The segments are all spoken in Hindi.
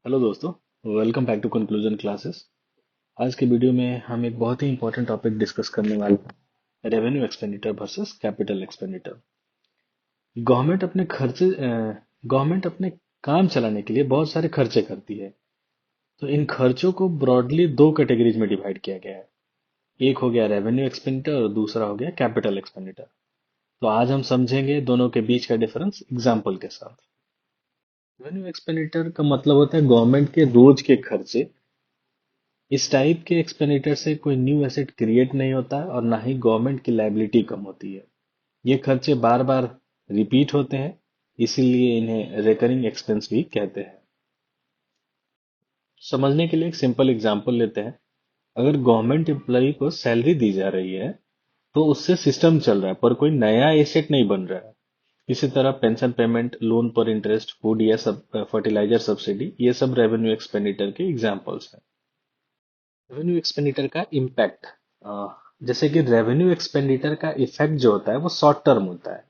हेलो दोस्तों, welcome back to conclusion classes. आज के वीडियो में हम एक बहुत ही इंपॉर्टेंट टॉपिक डिस्कस करने वाले हैं, revenue expenditure versus capital expenditure. Government अपने काम चलाने के लिए बहुत सारे खर्चे करती है। तो इन खर्चों को ब्रॉडली दो कैटेगरीज में डिवाइड किया गया है। एक हो गया रेवेन्यू एक्सपेंडिचर और दूसरा हो गया कैपिटल एक्सपेंडिचर। तो आज हम समझेंगे दोनों के बीच का डिफरेंस एग्जाम्पल के साथ। रेवेन्यू एक्सपेंडिचर का मतलब होता है गवर्नमेंट के रोज के खर्चे। इस टाइप के एक्सपेंडिचर से कोई न्यू एसेट क्रिएट नहीं होता है और ना ही गवर्नमेंट की लायबिलिटी कम होती है। ये खर्चे बार बार रिपीट होते हैं, इसीलिए इन्हें रिकरिंग एक्सपेंस भी कहते हैं। समझने के लिए एक सिंपल एग्जांपल लेते हैं। अगर गवर्नमेंट एम्प्लॉय को सैलरी दी जा रही है तो उससे सिस्टम चल रहा है, पर कोई नया एसेट नहीं बन रहा है। इसी तरह पेंशन पेमेंट, लोन पर इंटरेस्ट, फूड या सब फर्टिलाइजर सब्सिडी, ये सब रेवेन्यू एक्सपेंडिचर के एग्जांपल्स हैं। रेवेन्यू एक्सपेंडिचर का इम्पैक्ट, जैसे कि रेवेन्यू एक्सपेंडिचर का इफेक्ट जो होता है वो शॉर्ट टर्म होता है।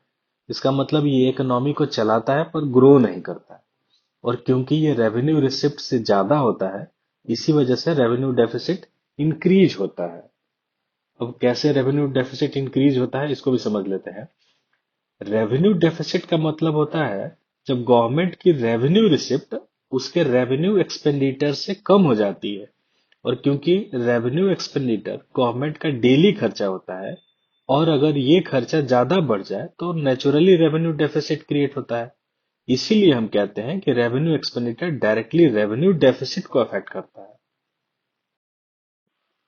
इसका मतलब ये इकोनॉमी को चलाता है पर ग्रो नहीं करता है। और क्योंकि ये रेवेन्यू रिसिप्ट से ज्यादा होता है, इसी वजह से रेवेन्यू डेफिसिट इंक्रीज होता है। अब कैसे रेवेन्यू डेफिसिट इंक्रीज होता है इसको भी समझ लेते हैं। रेवेन्यू डेफिसिट का मतलब होता है जब गवर्नमेंट की रेवेन्यू रिसिप्ट उसके रेवेन्यू एक्सपेंडिचर से कम हो जाती है। और क्योंकि रेवेन्यू एक्सपेंडिचर गवर्नमेंट का डेली खर्चा होता है, और अगर ये खर्चा ज्यादा बढ़ जाए तो नेचुरली रेवेन्यू डेफिसिट क्रिएट होता है। इसीलिए हम कहते हैं कि revenue expenditure directly revenue deficit को अफेक्ट करता है।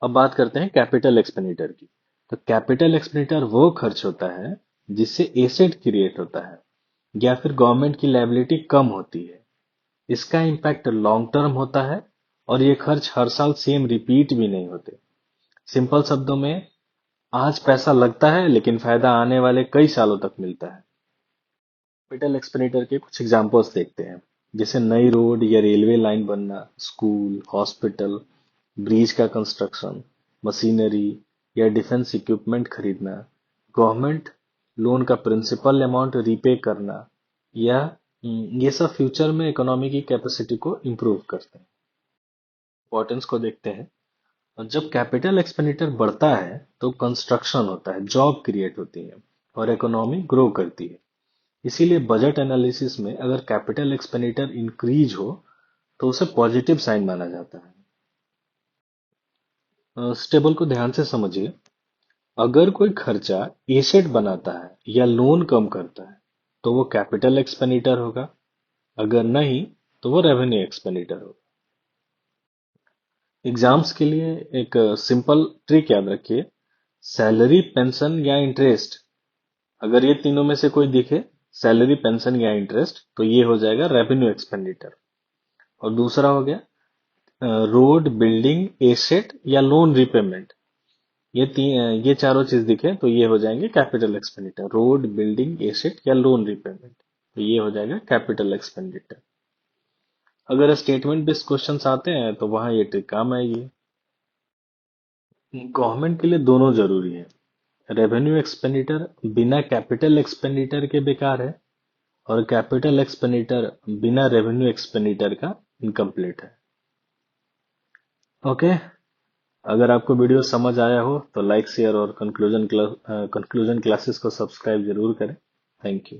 अब बात करते हैं कैपिटल एक्सपेंडिचर की। तो कैपिटल एक्सपेंडिचर वो खर्च होता है जिससे एसेट क्रिएट होता है या फिर गवर्नमेंट की लायबिलिटी कम होती है। इसका इम्पैक्ट लॉन्ग टर्म होता है और ये खर्च हर साल सेम रिपीट भी नहीं होते। सिंपल शब्दों में, आज पैसा लगता है लेकिन फायदा आने वाले कई सालों तक मिलता है। कैपिटल एक्सपेंडिचर के कुछ एग्जांपल्स देखते हैं, जैसे नई रोड या रेलवे लाइन बनना, स्कूल, हॉस्पिटल, ब्रिज का कंस्ट्रक्शन, मशीनरी या डिफेंस इक्विपमेंट खरीदना, गवर्नमेंट लोन का प्रिंसिपल अमाउंट रीपे करना, या ये सब फ्यूचर में इकोनॉमी की कैपेसिटी को इम्प्रूव करते हैं। इंपॉर्टेंस को देखते हैं। और जब कैपिटल एक्सपेंडिचर बढ़ता है तो कंस्ट्रक्शन होता है, जॉब क्रिएट होती है और इकोनॉमी ग्रो करती है। इसीलिए बजट एनालिसिस में अगर कैपिटल एक्सपेंडिचर इंक्रीज हो तो उसे पॉजिटिव साइन माना जाता है। इस टेबल को ध्यान से समझिए। अगर कोई खर्चा एसेट बनाता है या लोन कम करता है तो वो कैपिटल एक्सपेंडिचर होगा। अगर नहीं तो वो रेवेन्यू एक्सपेंडिचर होगा। एग्जाम्स के लिए एक सिंपल ट्रिक याद रखिए। सैलरी, पेंशन या इंटरेस्ट, अगर ये तीनों में से कोई दिखे, सैलरी, पेंशन या इंटरेस्ट, तो ये हो जाएगा रेवेन्यू एक्सपेंडिचर। और दूसरा हो गया रोड, बिल्डिंग, एसेट या लोन रिपेमेंट। ये चारों चीज दिखे तो ये हो जाएंगे capital expenditure. Road, building, asset या लोन रिपेमेंट, तो ये हो जाएगा कैपिटल एक्सपेंडिचर। अगर स्टेटमेंट बेस्ड क्वेश्चंस आते हैं तो वहां ये ट्रिक काम आएगी। गवर्नमेंट के लिए दोनों जरूरी है। रेवेन्यू एक्सपेंडिचर बिना कैपिटल एक्सपेंडिचर के बेकार है, और कैपिटल एक्सपेंडिचर बिना रेवेन्यू एक्सपेंडिचर का इनकम्प्लीट है। ओके, अगर आपको वीडियो समझ आया हो तो लाइक, शेयर और कंक्लूजन क्लासेस को सब्सक्राइब जरूर करें। Thank you.